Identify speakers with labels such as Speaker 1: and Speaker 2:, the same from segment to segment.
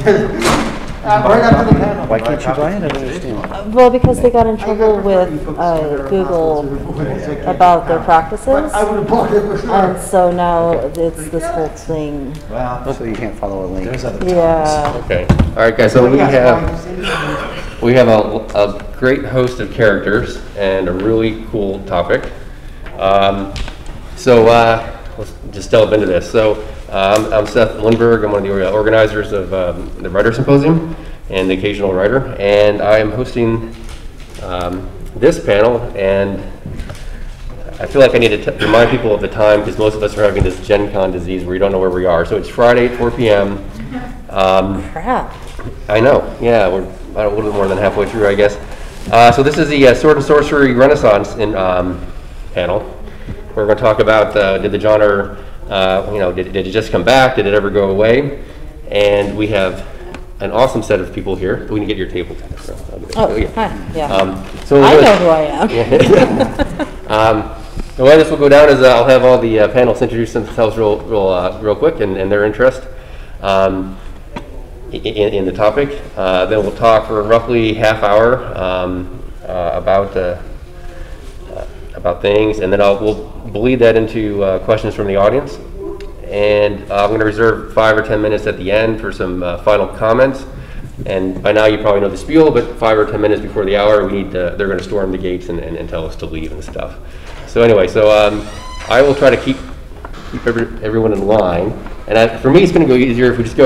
Speaker 1: Right after the panel.
Speaker 2: Why can't you buy it? I don't understand.
Speaker 3: Well, because they got in trouble with Google about their practices.
Speaker 1: I would have bought it for sure.
Speaker 3: And so now it's this whole thing.
Speaker 2: Well, so you can't follow a link.
Speaker 3: Yeah.
Speaker 4: Okay. All right, guys. So we have a great host of characters and a really cool topic. So let's just delve into this. So I'm Seth Lindbergh. I'm one of the organizers of the Writer Symposium and the Occasional Writer, and I am hosting this panel. And I feel like I need to remind people of the time because most of us are having this GenCon disease where you don't know where we are. So it's Friday at 4 p.m.
Speaker 3: Crap.
Speaker 4: I know. Yeah, we're about a little bit more than halfway through, I guess. So this is the Sword and Sorcery Renaissance panel. We're going to talk about did the genre, did it just come back? Did it ever go away? And we have an awesome set of people here. We can get your table.
Speaker 3: Oh, yeah. Hi. Yeah.
Speaker 4: So
Speaker 3: I know who I am.
Speaker 4: The way this will go down is I'll have all the panelists introduce themselves real quick and their interest in the topic. Then we'll talk for roughly half hour about things, and then we'll bleed that into questions from the audience. And I'm going to reserve 5 or 10 minutes at the end for some final comments. And by now you probably know the spiel, but 5 or 10 minutes before the hour, they're going to storm the gates and tell us to leave and stuff. So anyway, I will try to keep everyone in line. And for me, it's going to go easier if we just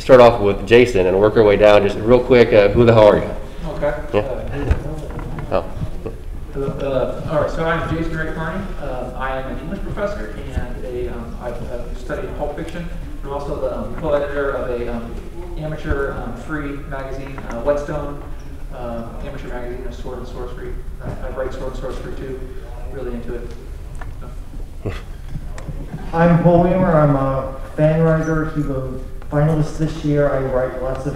Speaker 4: start off with Jason and work our way down. Just real quick, who the hell are you?
Speaker 5: Okay.
Speaker 4: Yeah.
Speaker 5: All right, so I'm Ray Carney. I am an English professor, and I've studied pulp fiction. I'm also the co-editor of a amateur free magazine, Whetstone, amateur magazine of Sword and Sorcery. I write Sword and Sorcery too. Really into it. So.
Speaker 1: I'm Paul Weimer. I'm a fan writer. He's a finalist this year. I write lots of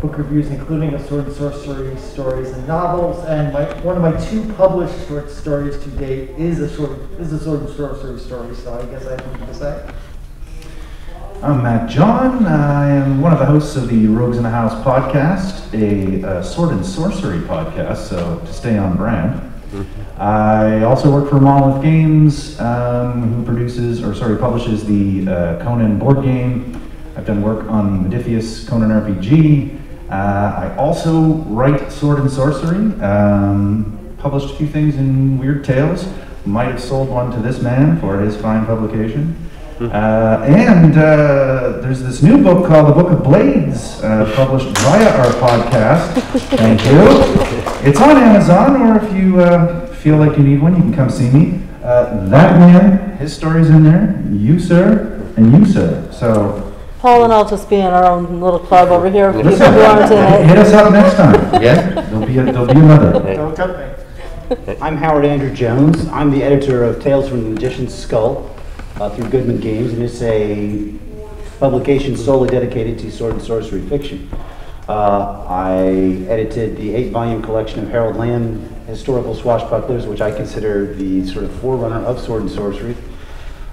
Speaker 1: book reviews, including of Sword and Sorcery stories and novels. And one of my 2 published short stories to date is a Sword and Sorcery story. So I guess I have something to say.
Speaker 6: I'm Matt John. I am one of the hosts of the Rogues in the House podcast, a Sword and Sorcery podcast, so to stay on brand. I also work for Monolith Games, who publishes the Conan board game. I've done work on the Modiphius Conan RPG. I also write Sword and Sorcery. Published a few things in Weird Tales. Might have sold one to this man for his fine publication. And there's this new book called The Book of Blades, published via our podcast. Thank you. It's on Amazon, or if you feel like you need one, you can come see me. That man, his story's in there. You, sir, and you, sir. So
Speaker 3: Paul and I'll just be in our own little club over here. If people want to
Speaker 6: hit us up next time. Yeah, there'll be another.
Speaker 1: Don't tempt me.
Speaker 2: I'm Howard Andrew Jones. I'm the editor of Tales from the Magician's Skull through Goodman Games, and it's a publication solely dedicated to sword and sorcery fiction. I edited the 8-volume collection of Harold Land historical swashbucklers, which I consider the sort of forerunner of sword and sorcery.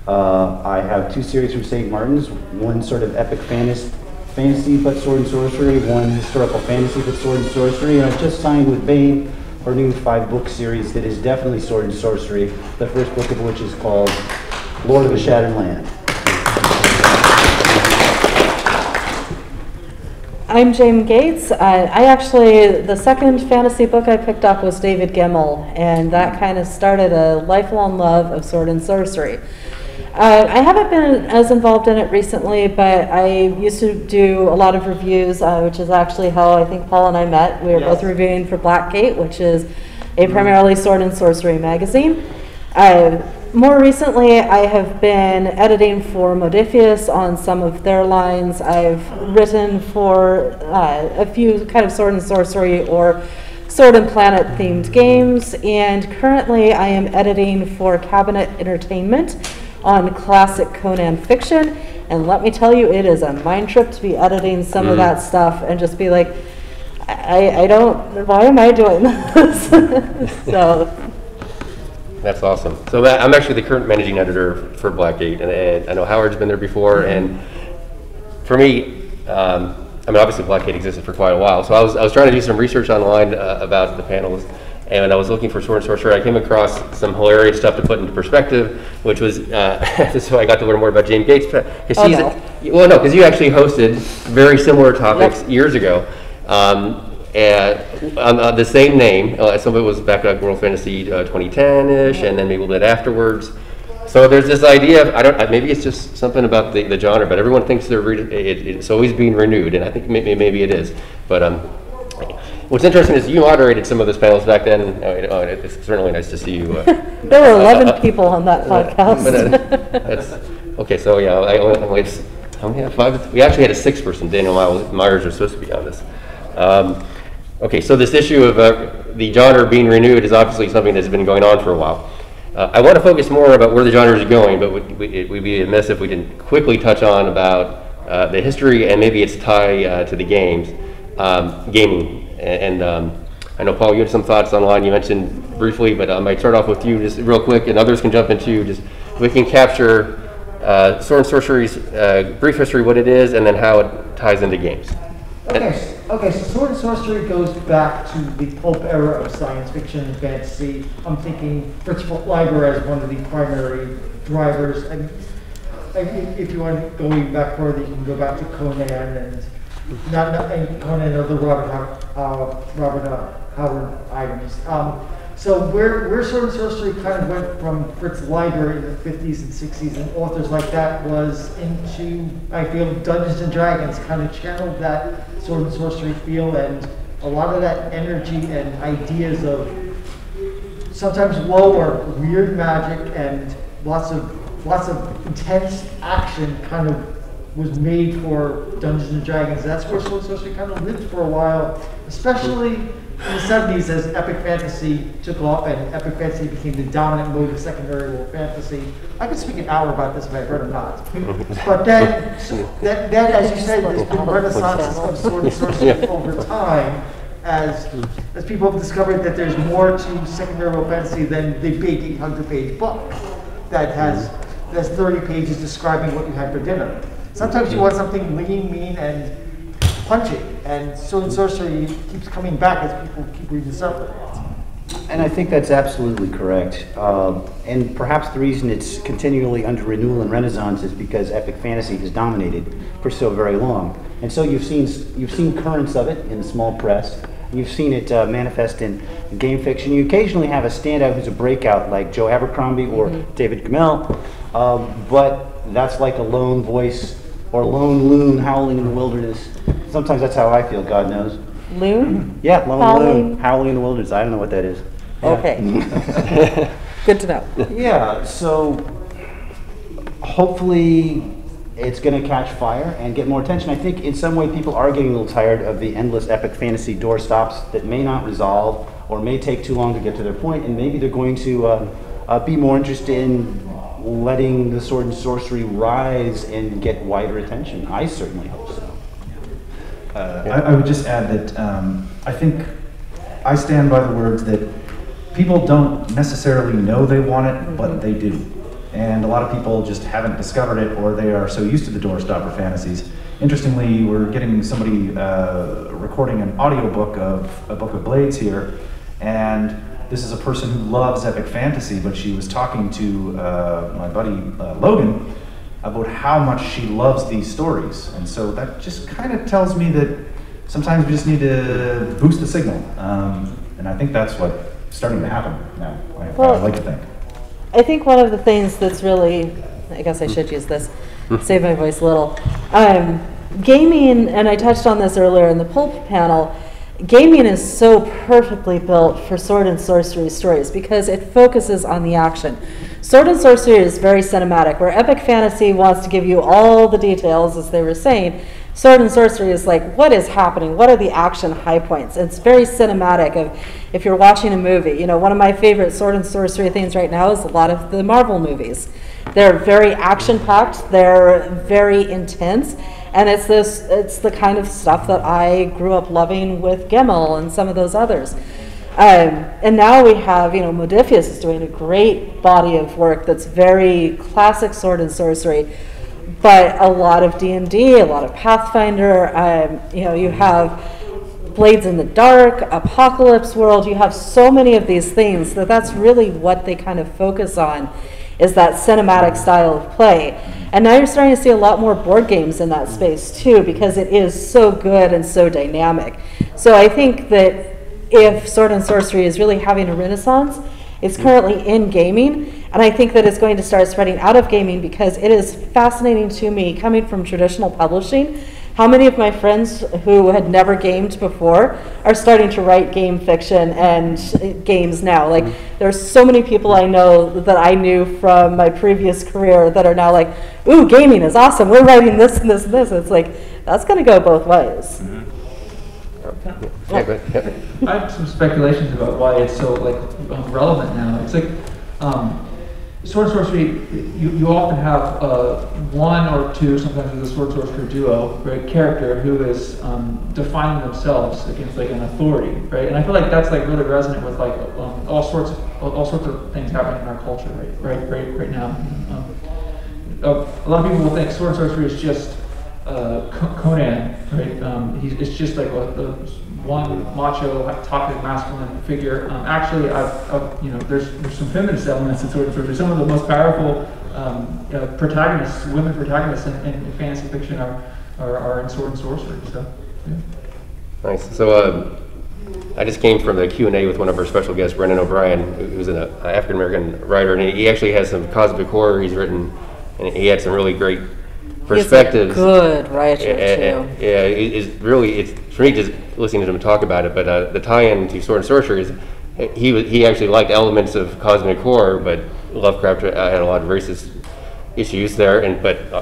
Speaker 2: I have 2 series from St. Martin's, one sort of epic fantasy but sword and sorcery, one historical fantasy but sword and sorcery, and I've just signed with Bain for a new 5-book series that is definitely sword and sorcery, the first book of which is called Lord of the Shattered Land.
Speaker 3: I'm Jaym Gates. The second fantasy book I picked up was David Gemmell, and that kind of started a lifelong love of sword and sorcery. I haven't been as involved in it recently, but I used to do a lot of reviews, which is actually how I think Paul and I met. We were both reviewing for Blackgate, which is a primarily sword and sorcery magazine. More recently, I have been editing for Modiphius on some of their lines. I've written for a few kind of sword and sorcery or sword and planet themed games, and currently I am editing for Cabinet Entertainment on classic Conan fiction, and let me tell you, it is a mind trip to be editing some of that stuff and just be like, why am I doing this? So
Speaker 4: That's awesome. So I'm actually the current managing editor for Blackgate, and I know Howard's been there before, and for me, I mean, obviously Blockade existed for quite a while, so I was trying to do some research online about the panels, and I was looking for Sword and Sorcery. I came across some hilarious stuff to put into perspective, which was, this is how I got to learn more about Jaym Gates. Because you actually hosted very similar topics years ago, and on the same name. Some of it was back at World Fantasy 2010-ish, and then maybe a little bit afterwards. So there's this idea of, maybe it's just something about the genre, but everyone thinks it's always being renewed, and I think maybe it is. But what's interesting is you moderated some of those panels back then. It's certainly nice to see you.
Speaker 3: There were 11 people on that podcast.
Speaker 4: Okay, so yeah, how many? 5? We actually had a 6th person. Daniel Myers was supposed to be on this. Okay, so this issue of the genre being renewed is obviously something that's been going on for a while. I want to focus more about where the genre is going, but we'd be amiss if we didn't quickly touch on about the history and maybe its tie to the games, gaming. And I know, Paul, you had some thoughts online you mentioned briefly, but I might start off with you just real quick, and others can jump in too. Just we can capture Sword and Sorcery's brief history, what it is, and then how it ties into games.
Speaker 1: Okay, so Sword and Sorcery goes back to the pulp era of science fiction and fantasy. I'm thinking Fritz Leiber as one of the primary drivers. And if you want going back further, you can go back to Conan and Conan or the Robert Howard items. So where Sword and Sorcery kind of went from Fritz Leiber in the 50s and 60s and authors like that was into, I feel, Dungeons and Dragons kind of channeled that Sword and Sorcery feel, and a lot of that energy and ideas of sometimes low or weird magic and lots of intense action kind of was made for Dungeons and Dragons. That's where Sword and Sorcery kind of lived for a while, especially in the 70s as epic fantasy took off and epic fantasy became the dominant mode of secondary world fantasy. I could speak an hour about this if I heard or not. But then, as you said, there's been renaissances of Sword and Sorcery over time as people have discovered that there's more to secondary world fantasy than the big 800-page book that's 30 pages describing what you had for dinner. Sometimes you want something lean, mean, and punchy, and Sword and Sorcery keeps coming back as people keep rediscovering it.
Speaker 2: And I think that's absolutely correct. And perhaps the reason it's continually under renewal and renaissance is because epic fantasy has dominated for so very long. And so you've seen currents of it in the small press. You've seen it manifest in game fiction. You occasionally have a standout who's a breakout like Joe Abercrombie or David Gemmell, but that's like a lone voice or lone loon howling in the wilderness. Sometimes that's how I feel, God knows.
Speaker 3: Loon?
Speaker 2: Yeah, lone loon howling in the wilderness. I don't know what that is. Yeah.
Speaker 3: Okay. Good to know.
Speaker 2: Yeah, so hopefully it's going to catch fire and get more attention. I think in some way people are getting a little tired of the endless epic fantasy doorstops that may not resolve or may take too long to get to their point, and maybe they're going to be more interested in letting the Sword and Sorcery rise and get wider attention. I certainly hope so.
Speaker 6: I would just add that I think I stand by the words that people don't necessarily know they want it, but they do. And a lot of people just haven't discovered it, or they are so used to the doorstopper fantasies. Interestingly, we're getting somebody recording an audiobook of A Book of Blades here, and this is a person who loves epic fantasy, but she was talking to my buddy Logan about how much she loves these stories. And so that just kind of tells me that sometimes we just need to boost the signal. And I think that's what's starting to happen now, I like to think.
Speaker 3: I think one of the things that's really, I guess I should use this, save my voice a little. Gaming, and I touched on this earlier in the Pulp panel, gaming is so perfectly built for Sword and Sorcery stories because it focuses on the action. Sword and Sorcery is very cinematic, where epic fantasy wants to give you all the details, as they were saying. Sword and Sorcery is like, what is happening? What are the action high points? It's very cinematic. If you're watching a movie, one of my favorite Sword and Sorcery things right now is a lot of the Marvel movies. They're very action-packed. They're very intense. And it's the kind of stuff that I grew up loving with Gemmell and some of those others. And now we have, Modiphius is doing a great body of work that's very classic Sword and Sorcery, but a lot of D&D, a lot of Pathfinder. You know, you have Blades in the Dark, Apocalypse World. You have so many of these things that's really what they kind of focus on, is that cinematic style of play. And now you're starting to see a lot more board games in that space too, because it is so good and so dynamic. So I think that if Sword and Sorcery is really having a renaissance, it's currently in gaming, and I think that it's going to start spreading out of gaming, because it is fascinating to me, coming from traditional publishing, how many of my friends who had never gamed before are starting to write game fiction and games now. Like, there's so many people I know that I knew from my previous career that are now like, ooh, gaming is awesome, we're writing this and this and this. It's like, that's going to go both ways.
Speaker 4: Yeah, go ahead.
Speaker 5: I have some speculations about why it's so relevant now. It's like Sword and Sorcery. You often have one or two, sometimes it's a Sword and Sorcery duo, right? Character who is defining themselves against like an authority, right? And I feel like that's like really resonant with like all sorts of things happening in our culture right now. A lot of people will think Sword and Sorcery is just Conan, right? It's just like the one macho, toxic, masculine figure. Actually, there's some feminist elements in Sword and Sorcery. Some of the most powerful protagonists, women protagonists in fantasy fiction are in Sword and Sorcery. So, yeah.
Speaker 4: Nice. So I just came from the Q&A with one of our special guests, Brendan O'Brien, who's an African-American writer, and he actually has some cosmic horror he's written, and he had some really great perspectives.
Speaker 3: He's a good writer too.
Speaker 4: Yeah, it's for me just listening to him talk about it. But the tie-in to Sword and Sorcery is he actually liked elements of cosmic horror, but Lovecraft had a lot of racist issues there,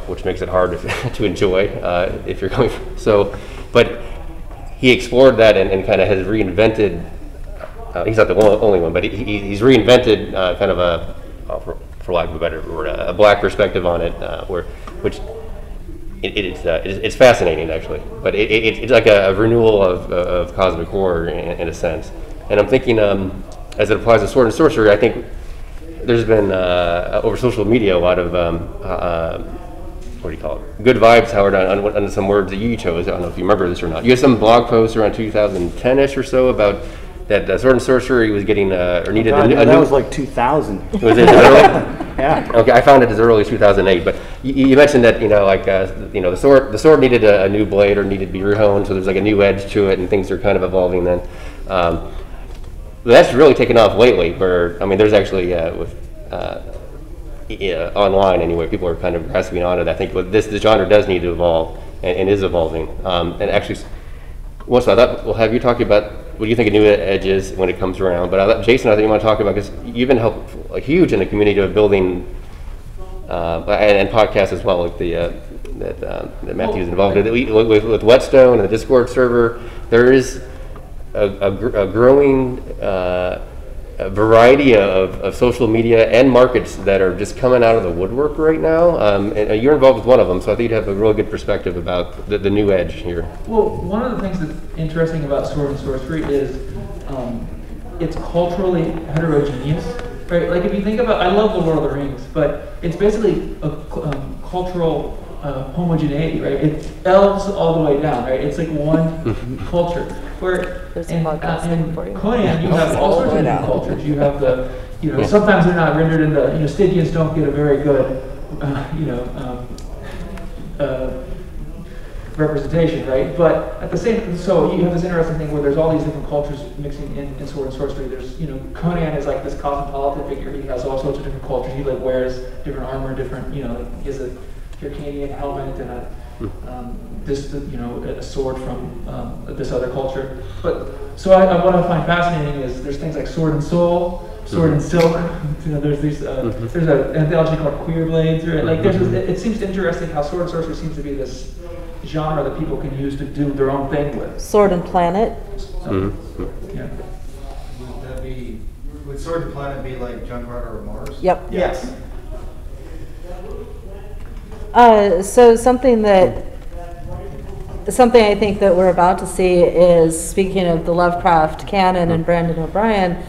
Speaker 4: which makes it hard to enjoy if you're going. But he explored that and kind of has reinvented. He's not the only one, but he's reinvented kind of for lack of a better word, a black perspective on it, which. It's fascinating actually, but it's like a renewal of cosmic horror in a sense. And I'm thinking, as it applies to Sword and Sorcery, I think there's been over social media a lot of what do you call it? Good vibes, Howard, on some words that you chose. I don't know if you remember this or not. You had some blog posts around 2010ish or so about that Sword and Sorcery was getting or needed a new.
Speaker 2: That was like 2000.
Speaker 4: Was it early?
Speaker 2: Yeah.
Speaker 4: Okay, I found it as early as 2008. But you mentioned that the sword needed a new blade or needed to be rehoned, so there's like a new edge to it, and things are kind of evolving. Then that's really taken off lately. Where there's actually online anyway, people are kind of grasping onto that. I think the genre does need to evolve and is evolving. And actually, so I thought we'll have you talk about what do you think a new edge is when it comes around. But Jason, I think you want to talk about, because you've been huge in the community of building and podcasts as well, like that Matthew's involved with Whetstone and the Discord server. There is a growing variety of social media and markets that are just coming out of the woodwork right now, and you're involved with one of them, so I think you'd have a really good perspective about the new edge here.
Speaker 5: Well, one of the things that's interesting about Sword and Sorcery is it's culturally heterogeneous, right? Like if you think about, I love the Lord of the Rings, but it's basically a cultural homogeneity, right? It's elves all the way down, right? It's like one culture. Where in Conan, you have all sorts of different cultures. You have sometimes they're not rendered in the, Stygians don't get a very good, representation, right? But at the same, so you have this interesting thing where there's all these different cultures mixing in Sword and Sorcery. There's, Conan is like this cosmopolitan figure. He has all sorts of different cultures. He wears different armor, different, he has a Hyrcanian helmet and a sword from this other culture. But so what I find fascinating is there's things like Sword and Soul, Sword and Silk. There's these there's an anthology called Queer Blades. Right? Like it seems interesting how Sword and Sorcery seems to be this genre that people can use to do their own thing with.
Speaker 3: Sword and Planet.
Speaker 5: So, yeah.
Speaker 7: Would Sword and Planet be like Junkrat or Mars?
Speaker 3: Yep.
Speaker 1: Yes.
Speaker 3: So something I think that we're about to see is, speaking of the Lovecraft canon and Brandon O'Brien,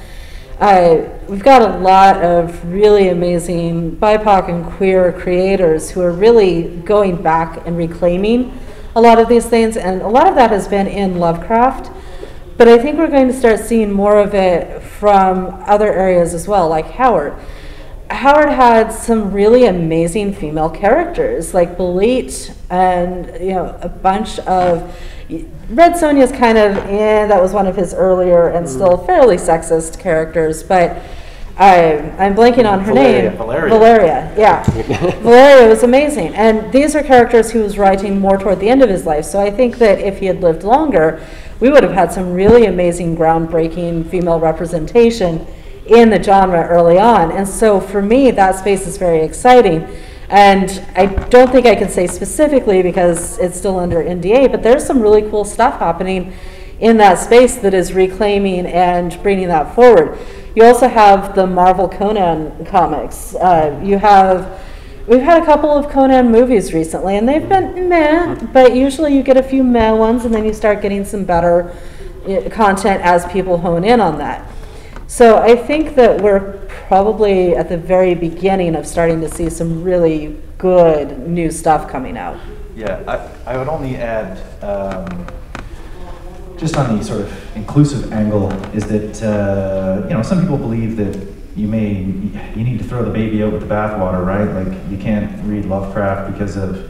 Speaker 3: We've got a lot of really amazing BIPOC and queer creators who are really going back and reclaiming a lot of these things, and a lot of that has been in Lovecraft, but I think we're going to start seeing more of it from other areas as well, like Howard. Howard had some really amazing female characters, like Belit, and a bunch of Red Sonja's kind of, that was one of his earlier and still fairly sexist characters, but I'm blanking on her name. Valeria, yeah. Valeria was amazing. And these are characters he was writing more toward the end of his life, so I think that if he had lived longer, we would have had some really amazing, groundbreaking female representation in the genre early on. And so for me, that space is very exciting. And I don't think I can say specifically because it's still under NDA, but there's some really cool stuff happening in that space that is reclaiming and bringing that forward. You also have the Marvel Conan comics. We've had a couple of Conan movies recently, and they've been meh, but usually you get a few meh ones, and then you start getting some better content as people hone in on that. So I think that we're probably at the very beginning of starting to see some really good new stuff coming out.
Speaker 6: Yeah, I would only add, just on the sort of inclusive angle, is that some people believe that you need to throw the baby out with the bathwater, right? Like you can't read Lovecraft because of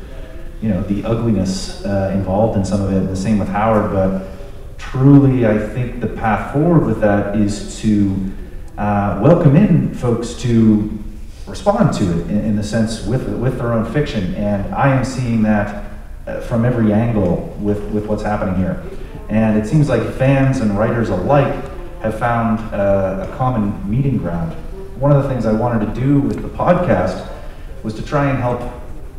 Speaker 6: the ugliness involved in some of it. And the same with Howard, but truly, I think the path forward with that is to welcome in folks to respond to it in the sense with their own fiction, and I am seeing that from every angle with what's happening here. And it seems like fans and writers alike have found a common meeting ground. One of the things I wanted to do with the podcast was to try and help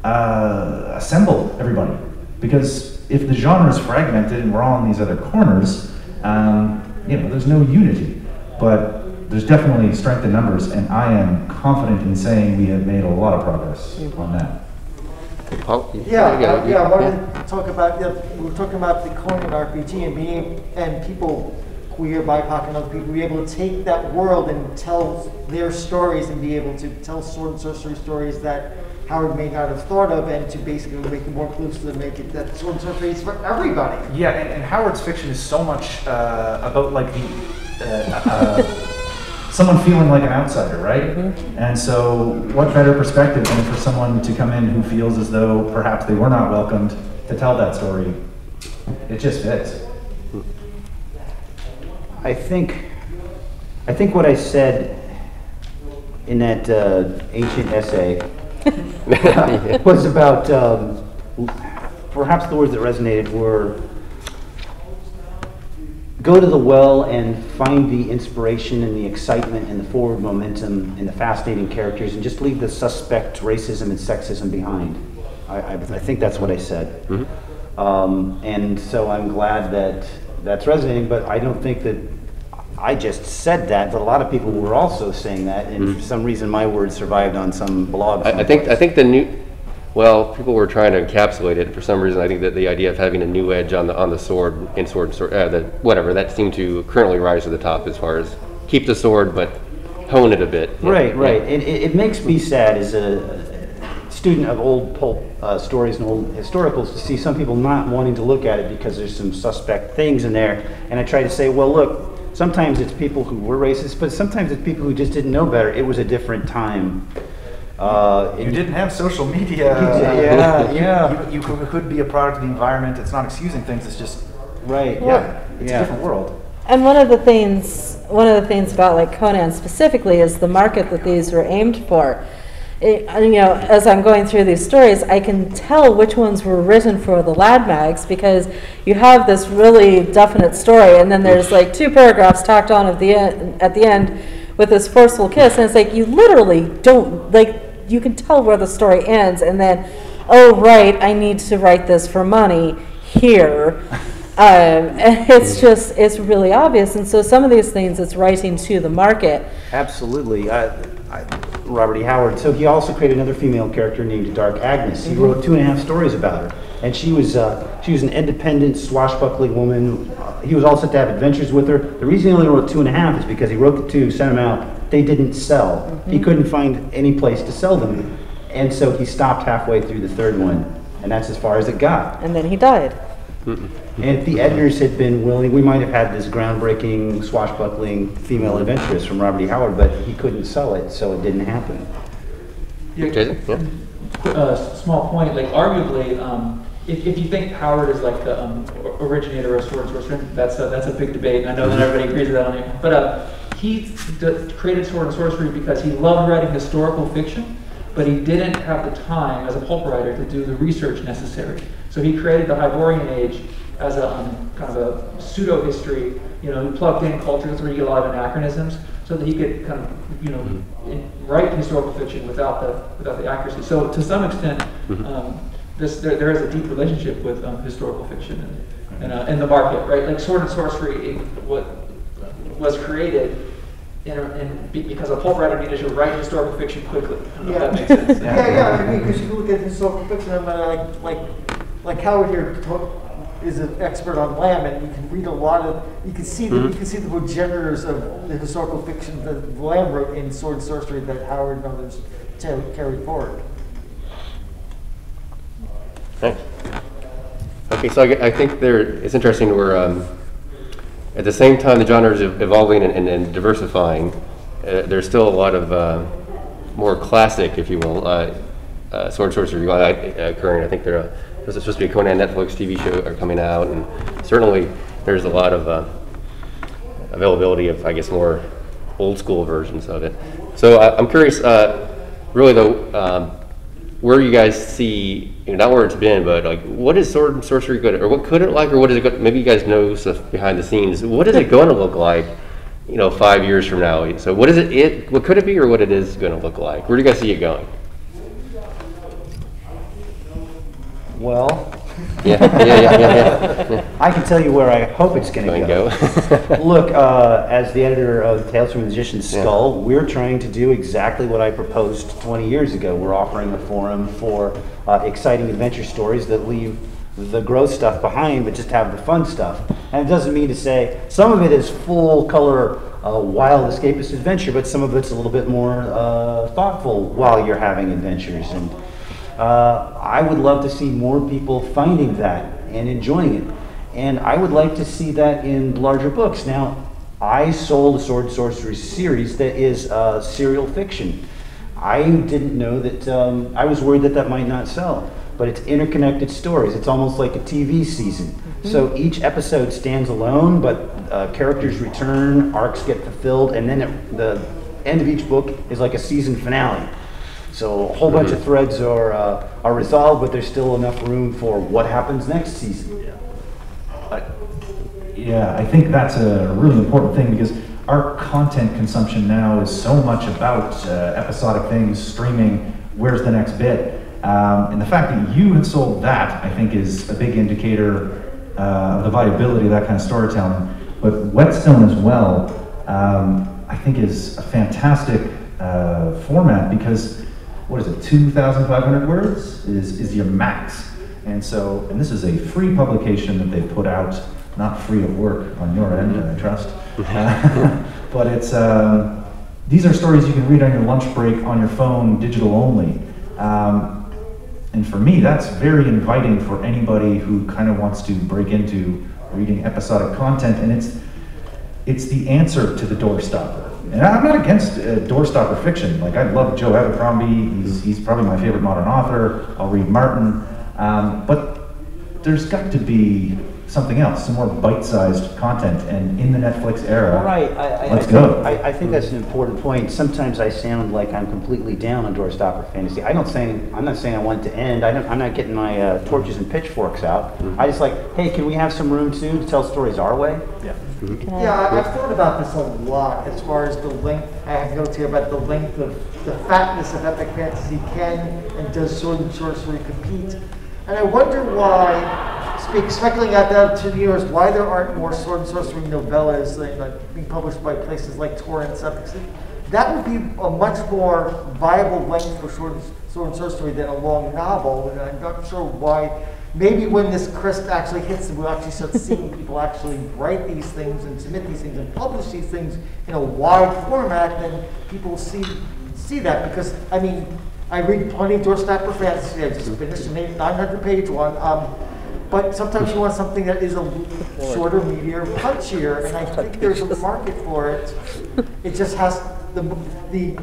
Speaker 6: assemble everybody, because if the genre is fragmented and we're all in these other corners, there's no unity. But there's definitely strength in numbers, and I am confident in saying we have made a lot of progress on that.
Speaker 1: I wanted to talk about, we were talking about the Conan RPG and people, queer, BIPOC, and other people, be able to take that world and tell their stories and be able to tell sword and sorcery stories that Howard may not have thought of, and to basically make it more inclusive and make it that sword and sorcery is for everybody.
Speaker 6: Yeah, and Howard's fiction is so much about like someone feeling like an outsider, right? Mm-hmm. And so what better perspective than for someone to come in who feels as though perhaps they were not welcomed to tell that story? It just fits.
Speaker 2: I think what I said in that ancient essay was about, perhaps the words that resonated were, go to the well and find the inspiration and the excitement and the forward momentum and the fascinating characters, and just leave the suspect racism and sexism behind. I think that's what I said. Mm-hmm. And so I'm glad that that's resonating, but I don't think that I just said that, but a lot of people were also saying that, and for some reason my words survived on some blog.
Speaker 4: I think people were trying to encapsulate it. For some reason, I think that the idea of having a new edge on the sword, whatever, that seemed to currently rise to the top as far as keep the sword but hone it a bit.
Speaker 2: Right. It makes me sad as a student of old pulp stories and old historicals to see some people not wanting to look at it because there's some suspect things in there. And I try to say, well, look, sometimes it's people who were racist, but sometimes it's people who just didn't know better. It was a different time.
Speaker 6: You didn't have social media. You could be a product of the environment. It's not excusing things. It's just
Speaker 2: right.
Speaker 6: It's a different world.
Speaker 3: And one of the things about like Conan specifically is the market that these were aimed for. As I'm going through these stories, I can tell which ones were written for the lad mags, because you have this really definite story, and then there's like 2 paragraphs tacked on at the end with this forceful kiss, and it's like you literally don't, like, you can tell where the story ends, and then, oh right, I need to write this for money here. And it's really obvious, and so some of these things it's writing to the market.
Speaker 2: Absolutely. Robert E. Howard. So he also created another female character named Dark Agnes. He wrote 2.5 stories about her, and she was an independent, swashbuckling woman he was all set to have adventures with her. The reason he only wrote 2.5 is because he wrote the 2, sent them out. They didn't sell. He couldn't find any place to sell them. And so he stopped halfway through the 3rd one. And that's as far as it got.
Speaker 3: And then he died.
Speaker 2: And if the editors had been willing, we might have had this groundbreaking, swashbuckling female adventuress from Robert E. Howard, but he couldn't sell it, so it didn't happen.
Speaker 5: Yeah,
Speaker 4: Jason?
Speaker 5: Small point, like arguably, if you think Howard is like the originator of sword and sorcery, that's a big debate, and I know that everybody agrees with that on it. But he created sword and sorcery because he loved writing historical fiction, but he didn't have the time as a pulp writer to do the research necessary. So he created the Hyborian Age as a kind of a pseudo-history, he plugged in cultures where you get a lot of anachronisms, so that he could kind of, write historical fiction without the accuracy. So to some extent, there is a deep relationship with historical fiction and the market, right? Like sword and sorcery, was created because a pulp writer needed to write historical fiction quickly. I don't know if that makes sense.
Speaker 1: Yeah. I mean, because you look at historical fiction, like Howard here is an expert on Lamb, and you can read a lot of. You can see the progenitors of the historical fiction that Lamb wrote in Sword and Sorcery that Howard and others carried forward.
Speaker 4: Thanks. Okay, so I think it's interesting. We're at the same time the genre is evolving and diversifying. There's still a lot of more classic, if you will, sword and sorcery occurring. I think there's supposed to be a Conan Netflix TV show coming out, and certainly there's a lot of availability of, I guess, more old school versions of it. So I'm curious, really though, where you guys see, not where it's been, but like, what is sword and sorcery good at, or what could it like, or what is it good? Maybe you guys know stuff behind the scenes. What is it going to look like, 5 years from now? So what is it? What could it be, or what it is going to look like? Where do you guys see it going?
Speaker 2: Well,
Speaker 4: Yeah.
Speaker 2: I can tell you where I hope it's going to go. Look, as the editor of Tales from the Magician's Skull, we're trying to do exactly what I proposed 20 years ago. We're offering a forum for exciting adventure stories that leave the gross stuff behind, but just have the fun stuff. And it doesn't mean to say some of it is full color, wild escapist adventure, but some of it's a little bit more thoughtful while you're having adventures. And I would love to see more people finding that and enjoying it. And I would like to see that in larger books. Now, I sold a Sword and Sorcery series that is serial fiction. I didn't know that, I was worried that might not sell, but it's interconnected stories. It's almost like a TV season. So each episode stands alone, but characters return, arcs get fulfilled, and then the end of each book is like a season finale. So a whole bunch of threads are resolved, but there's still enough room for what happens next season.
Speaker 6: Yeah, I think that's a really important thing, because our content consumption now is so much about episodic things, streaming, where's the next bit. And the fact that you have sold that, I think, is a big indicator of the viability of that kind of storytelling. But Whetstone as well, I think is a fantastic format, because what is it, 2,500 words is your max. And so, and this is a free publication that they put out, not free of work on your end, I trust. But it's, these are stories you can read on your lunch break, on your phone, digital only. And for me, that's very inviting for anybody who kind of wants to break into reading episodic content, and it's the answer to the doorstopper. And I'm not against doorstopper fiction. Like, I love Joe Abercrombie. He's probably my favorite modern author. I'll read Martin. But there's got to be something else, some more bite-sized content. And in the Netflix era,
Speaker 2: right.
Speaker 6: Let's go.
Speaker 2: I think that's an important point. Sometimes I sound like I'm completely down on doorstopper fantasy. I'm not saying I want it to end. I'm not getting my torches and pitchforks out. I just like, hey, can we have some room too to tell stories our way? Yeah.
Speaker 1: Yeah, I've thought about this a lot as far as the length. I have notes here about the length of the fatness of epic fantasy. Can and does Sword and Sorcery compete? And I wonder why, speculating out there 2 years, why there aren't more Sword and Sorcery novellas being published by places like Tor and Sussex. That would be a much more viable length for Sword and Sorcery than a long novel, and I'm not sure why maybe when this crisp actually hits, we'll actually start seeing people actually write these things and submit these things and publish these things in a wide format, then people see that. Because, I mean, I read plenty of doorstep for fantasy. I just finished a 900-page one. But sometimes you want something that is a shorter, meatier, punchier, and I think there's a market for it. It just has the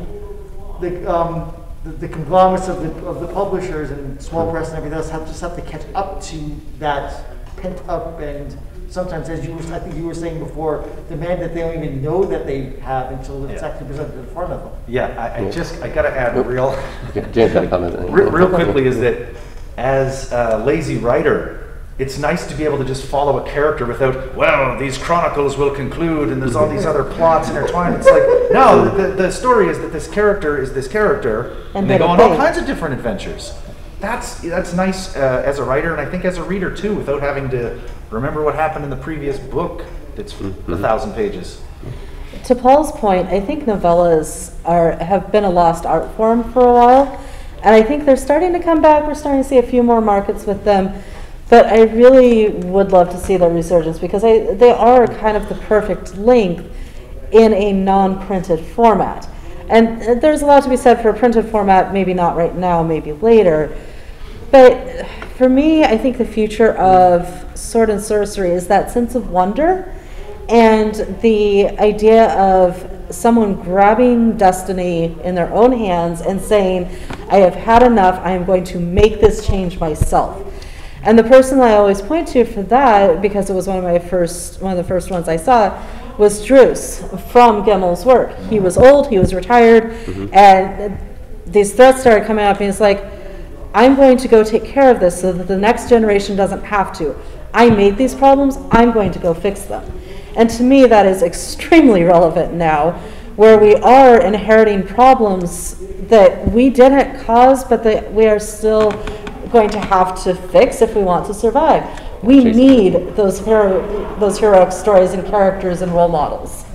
Speaker 1: conglomerates of the publishers and small press and everything else just have to catch up to that pent up, and sometimes, as I think you were saying before, demand that they don't even know that they have until it's actually presented in front of them.
Speaker 6: Yeah, I got to add real quickly is that as a lazy writer, it's nice to be able to just follow a character without, well, these chronicles will conclude and there's all these other plots intertwined. It's like, no, the story is that this character is this character, and they go on all kinds of different adventures. That's nice as a writer, and I think as a reader too, without having to remember what happened in the previous book that's 1,000 pages.
Speaker 3: To Paul's point, I think novellas have been a lost art form for a while, and I think they're starting to come back. We're starting to see a few more markets with them. But I really would love to see their resurgence, because they are kind of the perfect length in a non-printed format. And there's a lot to be said for a printed format, maybe not right now, maybe later. But for me, I think the future of sword and sorcery is that sense of wonder and the idea of someone grabbing destiny in their own hands and saying, I have had enough, I am going to make this change myself. And the person I always point to for that, because it was one of the first ones I saw, was Druce from Gemmel's work. He was old, he was retired, and these threats started coming up, and he's like, I'm going to go take care of this so that the next generation doesn't have to. I made these problems, I'm going to go fix them. And to me, that is extremely relevant now, where we are inheriting problems that we didn't cause, but that we are still going to have to fix if we want to survive. We need those heroic stories and characters and role models.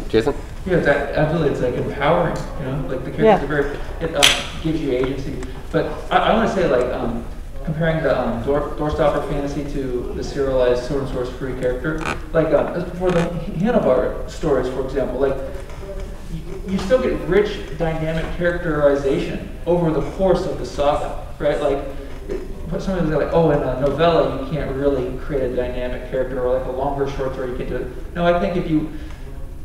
Speaker 4: Jason?
Speaker 5: Yeah, absolutely. It's like empowering. You know, like the characters are very. It gives you agency. But I want to say, like, comparing the doorstopper fantasy to the serialized sword and sorcery character, like for the Hannibal stories, for example, like you still get rich, dynamic characterization over the course of the saga, right? Like, sometimes they're like, oh, in a novella you can't really create a dynamic character, or like a longer short story you can't do it. No, I think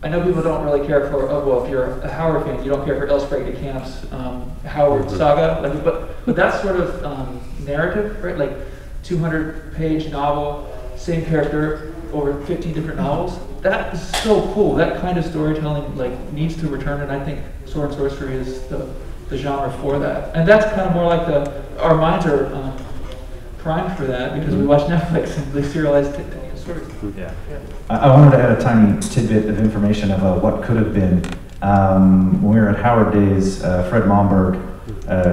Speaker 5: I know people don't really care for, if you're a Howard fan, you don't care for Elsbreg de Camp's Howard saga, like, but that sort of narrative, right? Like 200-page novel, same character over 15 different novels. That is so cool. That kind of storytelling needs to return, and I think sword and sorcery is the genre for that. And that's kind of more like our minds are primed for that because we watch Netflix and they serialize stories.
Speaker 6: Yeah. I wanted to add a tiny tidbit of information of what could have been. When we were at Howard Days, Fred Momberg,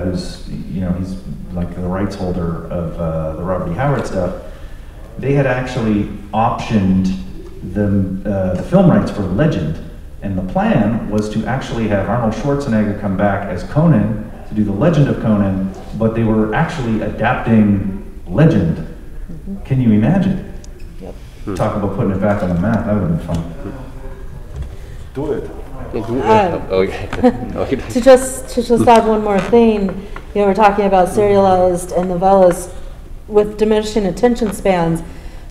Speaker 6: who's he's like the rights holder of the Robert E. Howard stuff, they had actually optioned the film rights for Legend, and the plan was to actually have Arnold Schwarzenegger come back as Conan to do the Legend of Conan, but they were actually adapting Legend. Can you imagine? Yep. Talk about putting it back on the map. That would have been fun. Do it.
Speaker 3: To just add one more thing, we're talking about serialized and novellas with diminishing attention spans.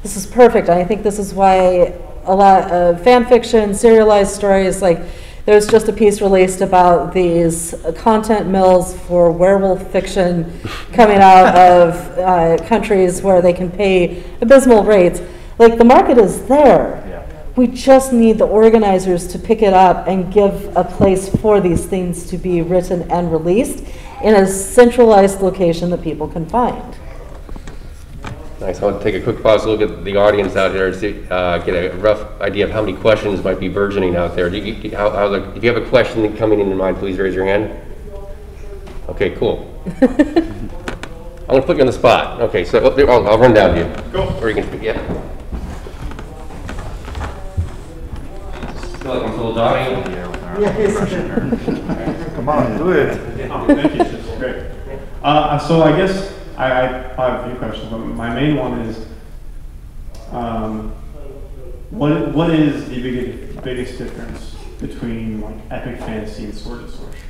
Speaker 3: This is perfect. I think this is why a lot of fan fiction, serialized stories, like there was just a piece released about these content mills for werewolf fiction coming out of countries where they can pay abysmal rates. Like, the market is there. Yeah. We just need the organizers to pick it up and give a place for these things to be written and released in a centralized location that people can find.
Speaker 4: Nice. I want to take a quick pause to look at the audience out there to see, get a rough idea of how many questions might be burgeoning out there. If you have a question coming in your mind, please raise your hand. Okay, cool. I'm going to put you on the spot. Okay, so I'll run down to you. Go. Or you can, yeah. I feel like I'm a little dotty.
Speaker 6: Come on, do it.
Speaker 8: Oh, thank you. Great. So I guess I have a few questions, but my main one is, what is the biggest difference between like epic fantasy and sword and sorcery?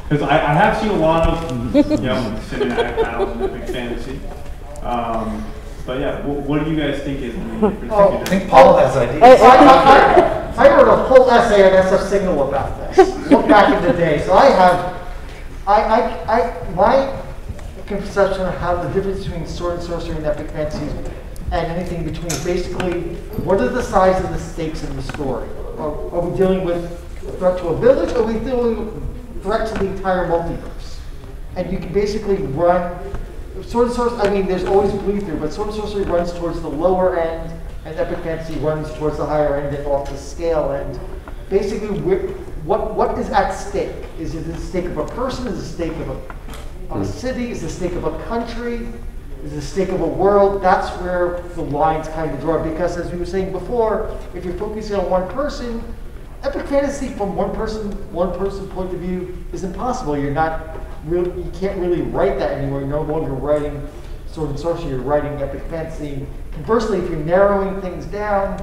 Speaker 8: Because I have seen a lot of cinematic battles in epic fantasy. But yeah, what do you guys think is the main difference?
Speaker 7: I think Paul has ideas.
Speaker 1: I wrote a whole essay on SF Signal about this. Look back in the day. So my conception of how the difference between sword and sorcery and epic fantasy and anything between is basically, what are the size of the stakes in the story? Are we dealing with a threat to a village, or are we dealing with a threat to the entire multiverse? And you can basically run, sword and sorcery, I mean, there's always bleed through, but sword and sorcery runs towards the lower end, and epic fantasy runs towards the higher end and off the scale end. Basically, what is at stake? Is it the stake of a person? Is it the stake of a city? Is it the stake of a country? Is it the stake of a world? That's where the lines kind of draw. Because as we were saying before, if you're focusing on one person, epic fantasy from one person point of view is impossible. You can't really write that anymore. You're no longer writing sword and sorcery. You're writing epic fantasy. Conversely, if you're narrowing things down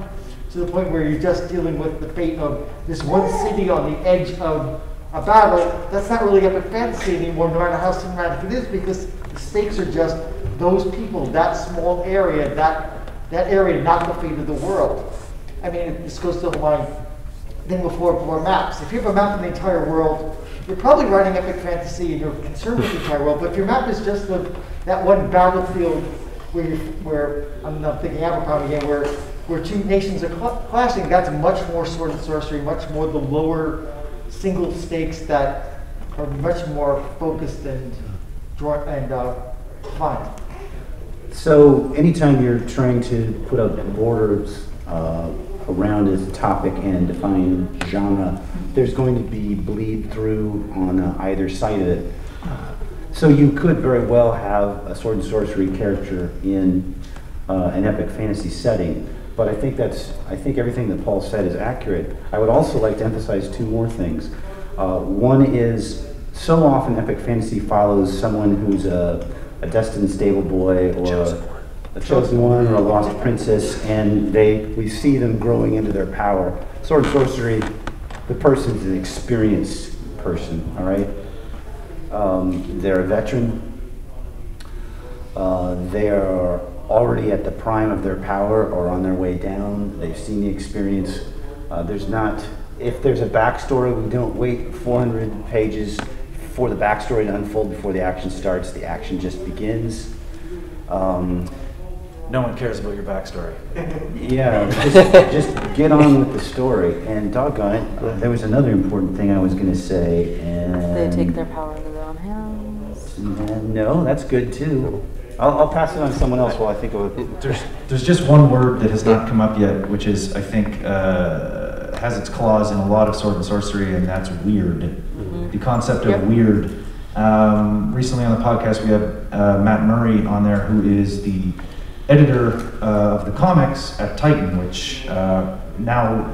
Speaker 1: to the point where you're just dealing with the fate of this one city on the edge of a battle, that's not really epic fantasy anymore, no matter how cinematic it is, because the stakes are just those people, that small area, that area, not the fate of the world. I mean, this goes to my thing before maps. If you have a map of the entire world, you're probably writing epic fantasy and you're concerned with the entire world, but if your map is just that one battlefield where I'm not thinking Abercrombie again, where two nations are clashing, that's much more sword and sorcery, much more the lower single stakes that are much more focused and fun.
Speaker 2: So anytime you're trying to put up borders around a topic and define genre, there's going to be bleed through on either side of it. So you could very well have a sword and sorcery character in an epic fantasy setting, but I think everything that Paul said is accurate. I would also like to emphasize two more things. One is, so often epic fantasy follows someone who's a destined stable boy or a chosen one or a lost princess, and we see them growing into their power. Sword and sorcery, the person's an experienced person, all right? They're a veteran. They are already at the prime of their power or on their way down. They've seen the experience. If there's a backstory, we don't wait 400 pages for the backstory to unfold before the action starts. The action just begins.
Speaker 6: No one cares about your backstory.
Speaker 2: Yeah, just get on with the story. And doggone it, there was another important thing I was going to say. And
Speaker 3: They take their power into their own hands.
Speaker 2: No, that's good too. I'll pass it on to someone else while I think of it.
Speaker 6: There's just one word that has not come up yet, which is, I think, has its claws in a lot of sword and sorcery, and that's weird. Mm-hmm. The concept of weird. Recently on the podcast, we had Matt Murray on there, who is the editor of the comics at Titan, which now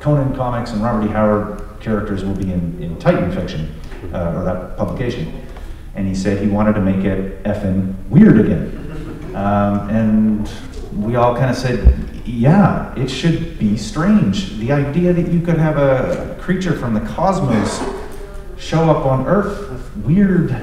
Speaker 6: Conan comics and Robert E. Howard characters will be in Titan fiction, or that publication. And he said he wanted to make it effing weird again. And we all kind of said, yeah, it should be strange. The idea that you could have a creature from the cosmos show up on Earth with weird...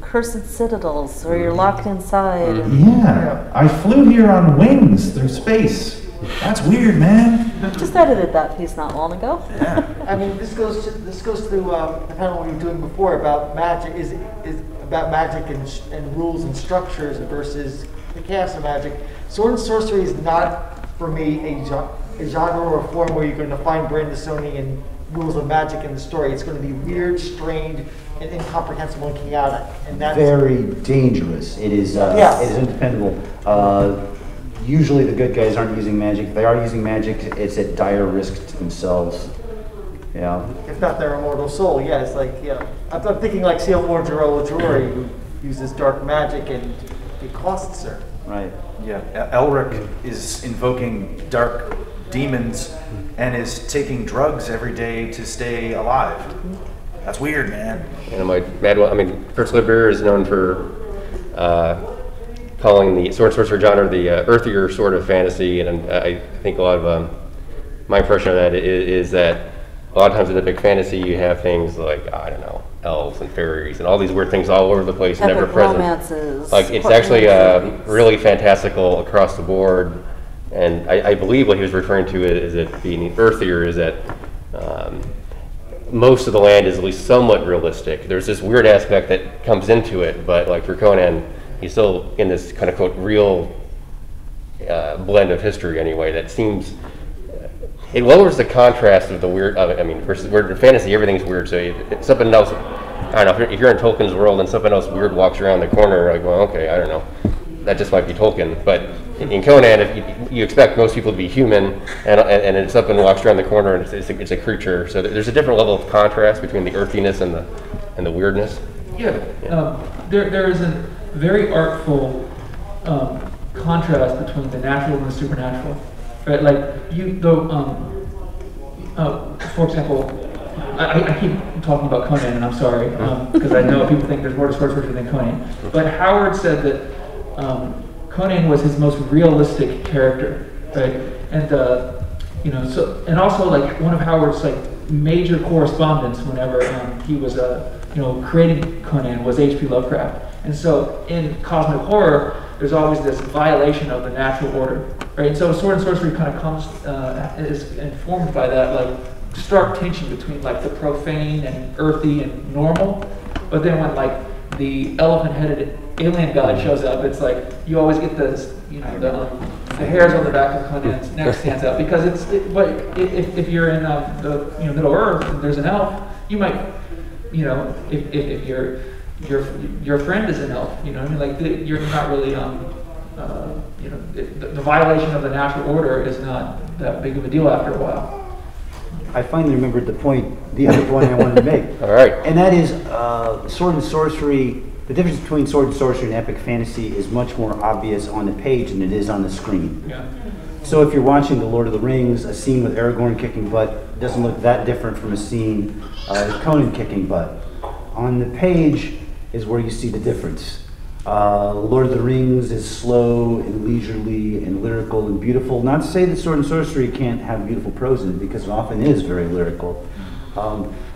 Speaker 3: Cursed citadels where you're locked inside.
Speaker 6: Yeah, I flew here on wings through space. That's weird, man.
Speaker 3: Just edited that piece not long ago.
Speaker 6: Yeah.
Speaker 1: I mean, this goes to the panel we were doing before about magic. Is about magic and rules and structures versus the chaos of magic. Sword and sorcery is not, for me, a genre or a form where you're going to find Brandisonian rules of magic in the story. It's going to be weird, strange, and incomprehensible and chaotic. And that's
Speaker 2: very dangerous. It is. It is independable. Usually the good guys aren't using magic. If they are using magic, it's at dire risk to themselves. Yeah.
Speaker 1: If not their immortal soul, yeah. It's like, I'm thinking like Seymour Jory, who uses dark magic and it costs her.
Speaker 2: Right.
Speaker 6: Yeah. Elric is invoking dark demons and is taking drugs every day to stay alive. That's weird, man.
Speaker 4: And am I mad? I mean, Fritz Lindbergh is known for calling the sword and sorcery genre the earthier sort of fantasy, and I think a lot of my impression of that is that a lot of times in epic fantasy you have things like, I don't know, elves and fairies and all these weird things all over the place,
Speaker 3: Epic
Speaker 4: never present.
Speaker 3: romances.
Speaker 4: Like it's actually really fantastical across the board, and I believe what he was referring to is it being earthier is that most of the land is at least somewhat realistic. There's this weird aspect that comes into it, but like for Conan, he's still in this kind of quote real blend of history anyway that seems. It lowers the contrast of the weird of it. I mean, versus weird in fantasy, everything's weird. So if something else, I don't know. If you're in Tolkien's world and something else weird walks around the corner, like, well, okay, I don't know. That just might be Tolkien. But in Conan, if you expect most people to be human, and if something walks around the corner and it's a creature. So there's a different level of contrast between the earthiness and the weirdness.
Speaker 5: Yeah. There is a very artful contrast between the natural and the supernatural. Right, like for example, I keep talking about Conan, and I'm sorry, because I know people think there's more to sword sorcery than Conan. But Howard said that Conan was his most realistic character, right? And and also like one of Howard's like major correspondents whenever he was creating Conan was H.P. Lovecraft. And so in cosmic horror, there's always this violation of the natural order. Right, and so sword and sorcery kind of comes is informed by that like stark tension between like the profane and earthy and normal, but then when like the elephant-headed alien god shows up, it's like you always get this, the hairs on the back of Conan's neck stands out because but if you're in the Middle Earth and there's an elf, you might if your friend is an elf, you're not really the violation of the natural order is not that big of a deal after a while.
Speaker 2: I finally remembered the other point I wanted to make.
Speaker 4: All right.
Speaker 2: And that is sword and sorcery. The difference between sword and sorcery and epic fantasy is much more obvious on the page than it is on the screen.
Speaker 5: Yeah.
Speaker 2: So if you're watching The Lord of the Rings, a scene with Aragorn kicking butt doesn't look that different from a scene with Conan kicking butt. On the page is where you see the difference. Lord of the Rings is slow and leisurely and lyrical and beautiful. Not to say that sword and sorcery can't have beautiful prose in it, because it often is very lyrical.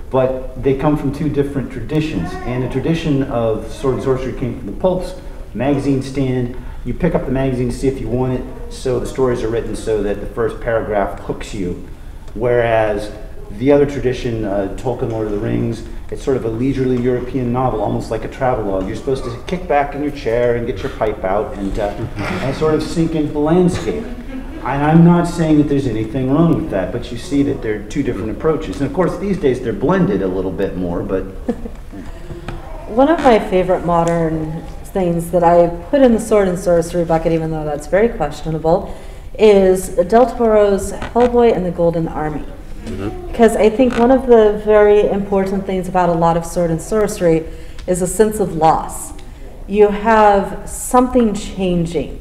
Speaker 2: But they come from two different traditions. And the tradition of sword and sorcery came from the pulps, magazine stand. You pick up the magazine to see if you want it, so the stories are written so that the first paragraph hooks you. Whereas the other tradition, Tolkien, Lord of the Rings, it's sort of a leisurely European novel, almost like a travelogue. You're supposed to kick back in your chair and get your pipe out and sort of sink into the landscape. And I'm not saying that there's anything wrong with that, but you see that there are two different approaches. And of course, these days they're blended a little bit more, but...
Speaker 3: One of my favorite modern things that I put in the sword and sorcery bucket, even though that's very questionable, is Del Toro's Hellboy and the Golden Army. Because I think one of the very important things about a lot of sword and sorcery is a sense of loss. You have something changing.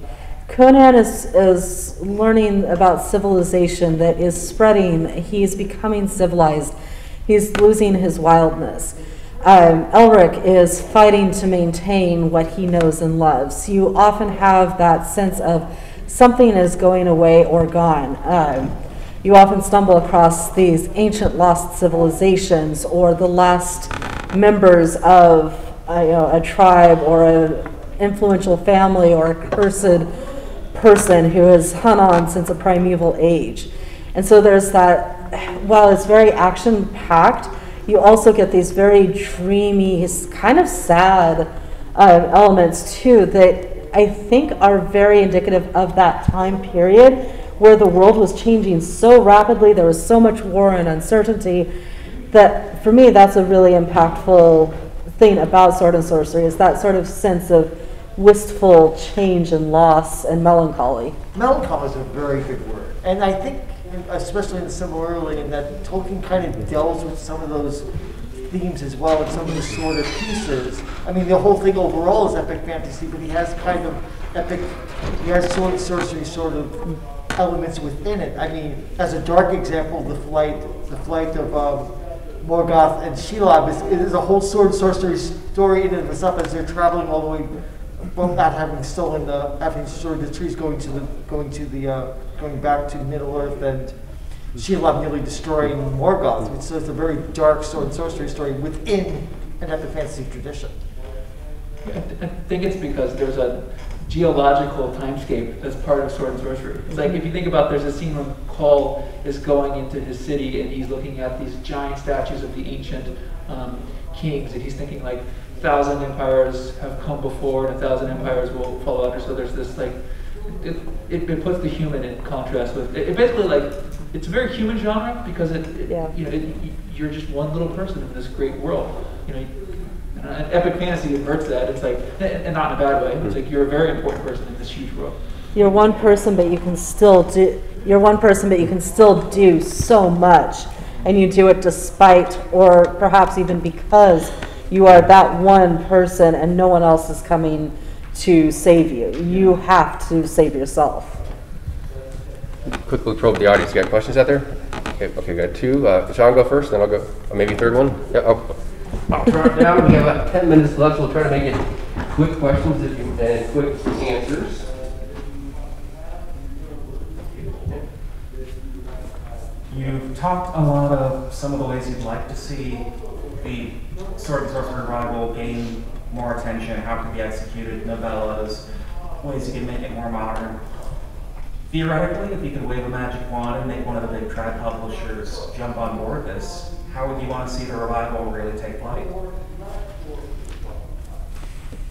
Speaker 3: Conan is learning about civilization that is spreading. He's becoming civilized. He's losing his wildness. Elric is fighting to maintain what he knows and loves. You often have that sense of something is going away or gone. You often stumble across these ancient lost civilizations or the last members of a tribe or an influential family or a cursed person who has hung on since a primeval age. And so there's that, while it's very action-packed, you also get these very dreamy, kind of sad elements too that I think are very indicative of that time period where the world was changing so rapidly, there was so much war and uncertainty, that for me that's a really impactful thing about sword and sorcery, is that sort of sense of wistful change and loss and melancholy.
Speaker 1: Melancholy is a very good word. And I think, especially similarly, in that Tolkien kind of delves with some of those themes as well in some of the shorter pieces. I mean, the whole thing overall is epic fantasy, but he has kind of he has sword and sorcery sort of elements within it. I mean, as a dark example, the flight of Morgoth and Shelob is a whole sword and sorcery story in and of itself as they're traveling all the way from not having stolen having destroyed the trees, going back to Middle Earth, and Shelob nearly destroying Morgoth. So it's a very dark sword and sorcery story within an epic fantasy tradition.
Speaker 5: I think it's because there's a geological timescape as part of sword and sorcery. It's like if you think about, there's a scene when Cole is going into his city and he's looking at these giant statues of the ancient kings, and he's thinking like 1,000 empires have come before and 1,000 empires will follow after. So there's this like, it puts the human in contrast with it. Basically like, it's a very human genre because you're just one little person in this great world. And epic fantasy inverts that. It's like, and not in a bad way. It's like you're a very important person in this huge world.
Speaker 3: You're one person, but you can still do. You're one person, but you can still do so much, and you do it despite, or perhaps even because, you are that one person, and no one else is coming to save you. You have to save yourself.
Speaker 4: Quickly probe the audience. You got questions out there? Okay, got two. Sean, go first, then I'll go. Maybe third one. Yeah. I'll turn it down. We have about 10 minutes left, so we'll try to make it quick questions and quick answers.
Speaker 9: You've talked a lot of some of the ways you'd like to see the Sword and Sorcery Revival gain more attention, how it can be executed, novellas, ways you can make it more modern. Theoretically, if you could wave a magic wand and make one of the big trad publishers jump on board this, how would you want to see the revival really take flight?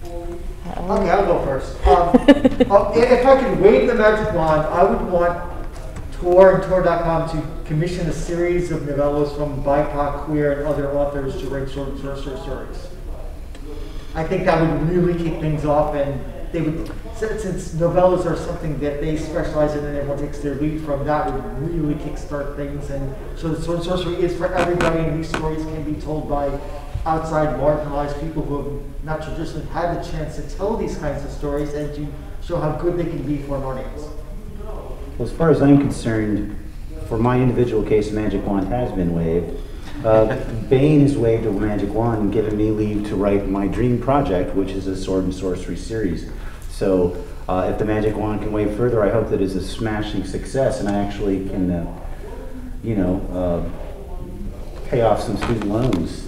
Speaker 1: Okay, I'll go first. If I could wave the magic wand, I would want Tor and Tor.com to commission a series of novellas from BIPOC, queer, and other authors to write sword and sorcery stories. I think that would really kick things off, and they would, since novellas are something that they specialize in and everyone takes their lead from, that would really kickstart things. And so the sword and sorcery is for everybody, and these stories can be told by outside marginalized people who have not traditionally had the chance to tell these kinds of stories and to show how good they can be for an audience.
Speaker 2: Well, as far as I'm concerned, for my individual case, the magic wand has been waved. Bane has waved a magic wand and given me leave to write my dream project, which is a sword and sorcery series. So if the magic wand can wave further, I hope that it's a smashing success and I actually can, pay off some student loans.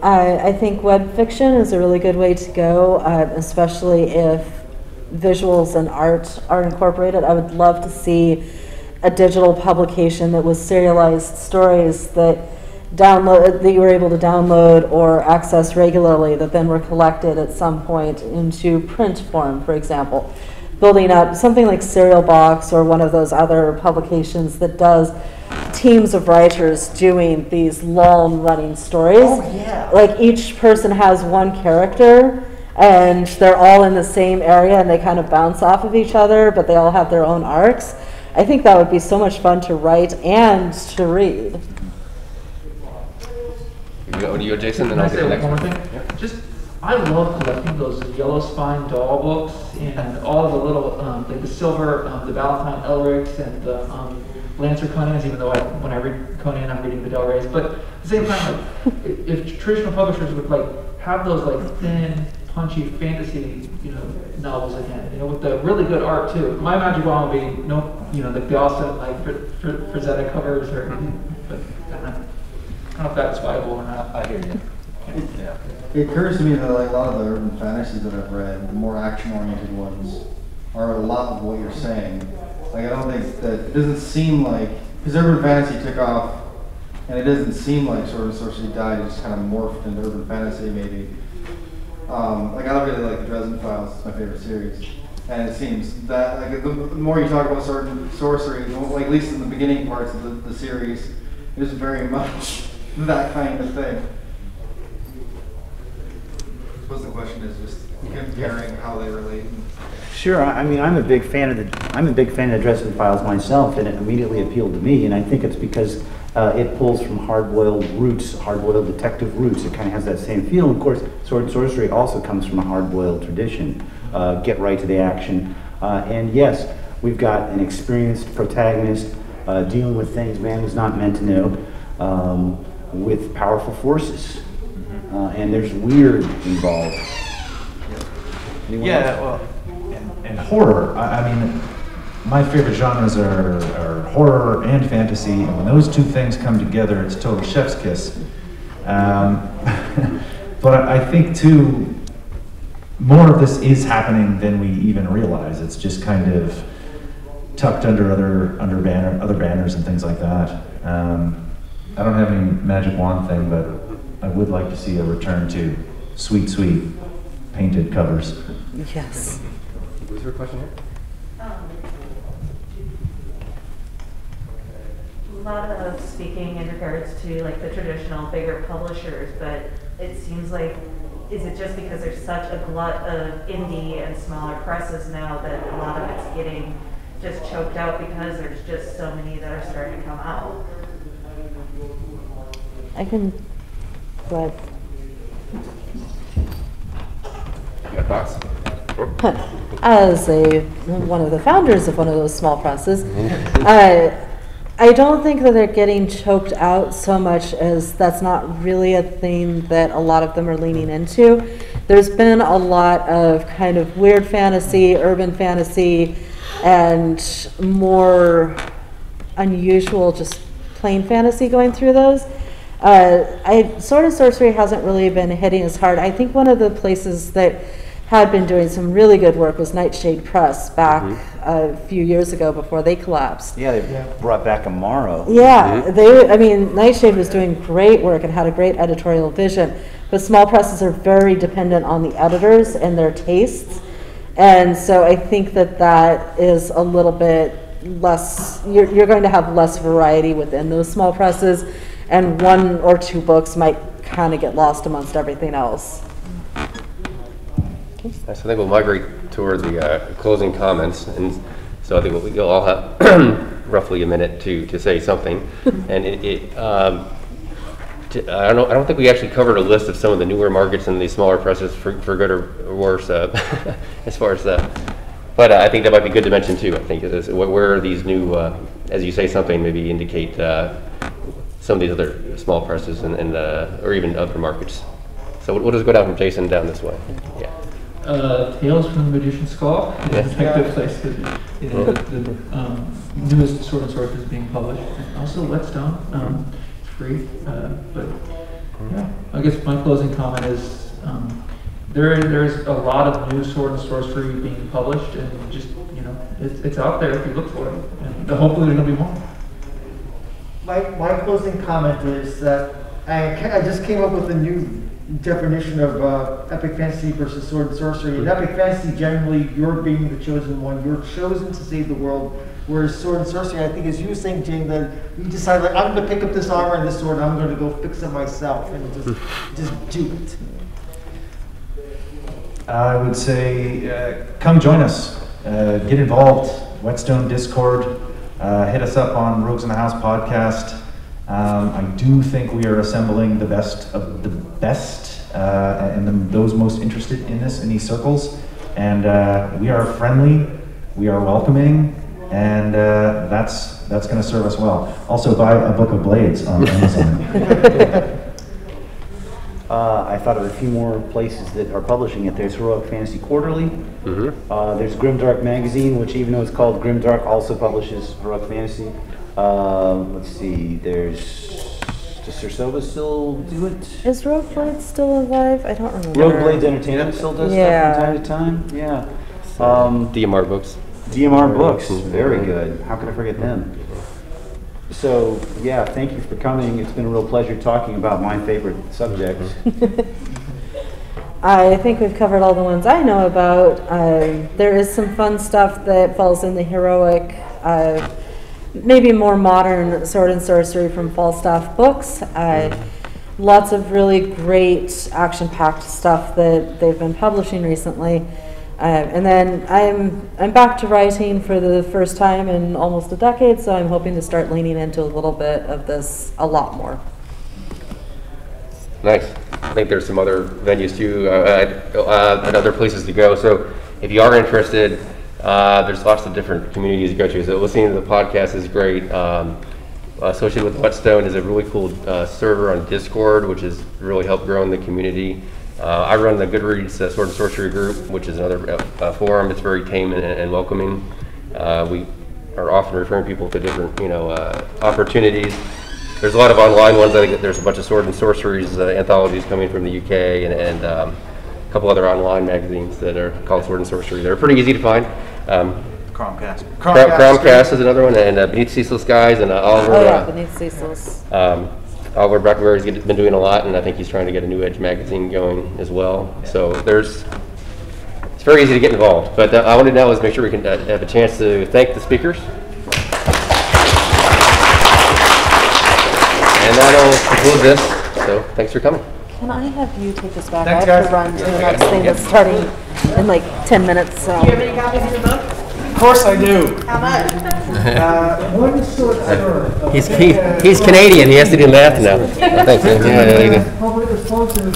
Speaker 3: I think web fiction is a really good way to go, especially if visuals and art are incorporated. I would love to see a digital publication that was serialized stories that you were able to download or access regularly, that then were collected at some point into print form, for example. Building up something like Serial Box or one of those other publications that does teams of writers doing these long running stories.
Speaker 1: Oh, yeah.
Speaker 3: Like each person has one character and they're all in the same area and they kind of bounce off of each other, but they all have their own arcs. I think that would be so much fun to write and to read.
Speaker 4: You go, Jason, then
Speaker 5: Can I
Speaker 4: I'll get
Speaker 5: say
Speaker 4: the next
Speaker 5: one more
Speaker 4: one.
Speaker 5: thing?
Speaker 4: Yeah.
Speaker 5: I love collecting those yellow spine doll books and all of the little, like the silver, the Valentine Elrics and the Lancer Conans, even though when I read Conan, I'm reading the Del Reys. But at the same time, like, if traditional publishers would like have those like thin, punchy fantasy, novels again, with the really good art too. My magic wand would be, the awesome like Frazetta covers, or but I don't know if that's viable or not.
Speaker 7: I hear you. Yeah. It occurs to me that like a lot of the urban fantasies that I've read, the more action-oriented ones, are a lot of what you're saying. Like I don't think that it doesn't seem like, because urban fantasy took off, and it doesn't seem like Sword and Sorcery died. It just kind of morphed into urban fantasy maybe. Like I really like the Dresden Files. It's my favorite series, and it seems that like the more you talk about Sword and Sorcery, like at least in the beginning parts of the series, it was very much that kind of thing. I suppose the question is just comparing how they relate.
Speaker 2: Sure. I mean, I'm a big fan of the Dresden Files myself, and it immediately appealed to me. And I think it's because it pulls from hard-boiled roots, hard-boiled detective roots. It kind of has that same feel. Of course, Sword and Sorcery also comes from a hard-boiled tradition. Get right to the action. And yes, we've got an experienced protagonist dealing with things man was not meant to know, with powerful forces. And there's weird involved. Anyone else?
Speaker 6: Well, and horror. I mean, my favorite genres are horror and fantasy, and when those two things come together, it's total chef's kiss. But I think too, more of this is happening than we even realize. It's just kind of tucked under other banners and things like that. I don't have any magic wand thing, but I would like to see a return to sweet painted covers.
Speaker 3: Yes.
Speaker 4: Was there a question here?
Speaker 10: A lot of speaking in regards to like the traditional bigger publishers, but it seems like, is it just because there's such a glut of indie and smaller presses now that a lot of it's getting just choked out because there's just so many that are starting to come out?
Speaker 3: I can, but
Speaker 4: You got thoughts?
Speaker 3: as one of the founders of one of those small presses, I don't think that they're getting choked out so much as that's not really a thing that a lot of them are leaning into. There's been a lot of kind of weird fantasy, urban fantasy, and more unusual just plain fantasy going through those. Sword and Sorcery hasn't really been hitting as hard. I think one of the places that had been doing some really good work was Nightshade Press back a few years ago before they collapsed.
Speaker 2: Yeah, they brought back Amaro.
Speaker 3: Yeah, Nightshade was doing great work and had a great editorial vision, but small presses are very dependent on the editors and their tastes, and so I think that is a little bit less, you're going to have less variety within those small presses, and one or two books might kind of get lost amongst everything else.
Speaker 4: So I think we'll migrate toward the closing comments, and so I think we'll all have roughly a minute to say something. And I don't think we actually covered a list of some of the newer markets in these smaller presses for good or worse, as far as that. But I think that might be good to mention too. I think is where are these new, as you say something, maybe indicate some of these other small presses and or even other markets. So we'll just go down from Jason down this way. Yeah.
Speaker 5: Tales from the Magician's Skull. It's a good place to be. The newest Sword and Sorcery is being published. And also Whetstone. It's free. But yeah, I guess my closing comment is there's a lot of new Sword and Sorcery being published, and just it's out there if you look for it. And hopefully there's gonna be more.
Speaker 1: My closing comment is that I just came up with a new definition of epic fantasy versus sword and sorcery. In epic fantasy, generally, you're being the chosen one. You're chosen to save the world. Whereas sword and sorcery, I think, as you were saying, Jaym, that you decide, like, I'm going to pick up this armor and this sword, and I'm going to go fix it myself, and just do it.
Speaker 6: I would say, come join us. Get involved. Whetstone Discord. Hit us up on Rogues in the House podcast. I do think we are assembling the best of the best and those most interested in this in these circles. And we are friendly, we are welcoming, and that's going to serve us well. Also, buy a book of Blades on Amazon.
Speaker 2: I thought of a few more places that are publishing it. There's Heroic Fantasy Quarterly. There's Grimdark Magazine, which even though it's called Grimdark, also publishes Heroic Fantasy. Let's see, does Sir Sova still do it?
Speaker 3: Is Rogue Blades still alive? I don't remember.
Speaker 2: Rogue Blades Entertainment still does stuff from time to time? Yeah.
Speaker 4: DMR Books.
Speaker 2: DMR Books, very good. How could I forget them? So, yeah, thank you for coming. It's been a real pleasure talking about my favorite subject.
Speaker 3: I think we've covered all the ones I know about. There is some fun stuff that falls in the heroic, maybe more modern sword and sorcery from Falstaff Books. Lots of really great action-packed stuff that they've been publishing recently. And then I'm back to writing for the first time in almost a decade, so I'm hoping to start leaning into a little bit of this a lot more.
Speaker 4: Nice. I think there's some other venues too, and other places to go. So if you are interested, There's lots of different communities you go to, so listening to the podcast is great. Associated with Whetstone is a really cool server on Discord, which has really helped grow in the community. I run the Goodreads Sword and Sorcery group, which is another forum. It's very tame and welcoming. We are often referring people to different, opportunities. There's a lot of online ones. I think there's a bunch of Sword and Sorceries anthologies coming from the UK and a couple other online magazines that are called Sword and Sorcery. They're pretty easy to find. Cromcast is another one, and Beneath Ceaseless Guys, and Oliver.
Speaker 3: Oh yeah, Beneath Ceaseless.
Speaker 4: Oliver Brackenberry's been doing a lot, and I think he's trying to get a New Edge magazine going as well. So it's very easy to get involved. But I wanted now is make sure we can have a chance to thank the speakers. And that'll conclude this. So thanks for coming.
Speaker 3: Can I have you take this back?
Speaker 1: Thanks,
Speaker 3: I have
Speaker 1: guys.
Speaker 3: to run to the next thing that's starting in like 10 minutes. So.
Speaker 10: Do you have any copies of your book?
Speaker 1: Of course I do.
Speaker 10: How much?
Speaker 1: One short story.
Speaker 4: He's Canadian. He has to do math now. Oh, thanks.
Speaker 1: Public disclosure is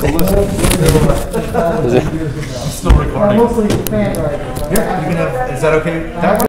Speaker 6: Still recording.
Speaker 1: mostly fan writing.
Speaker 6: Here, you can have, is that okay? That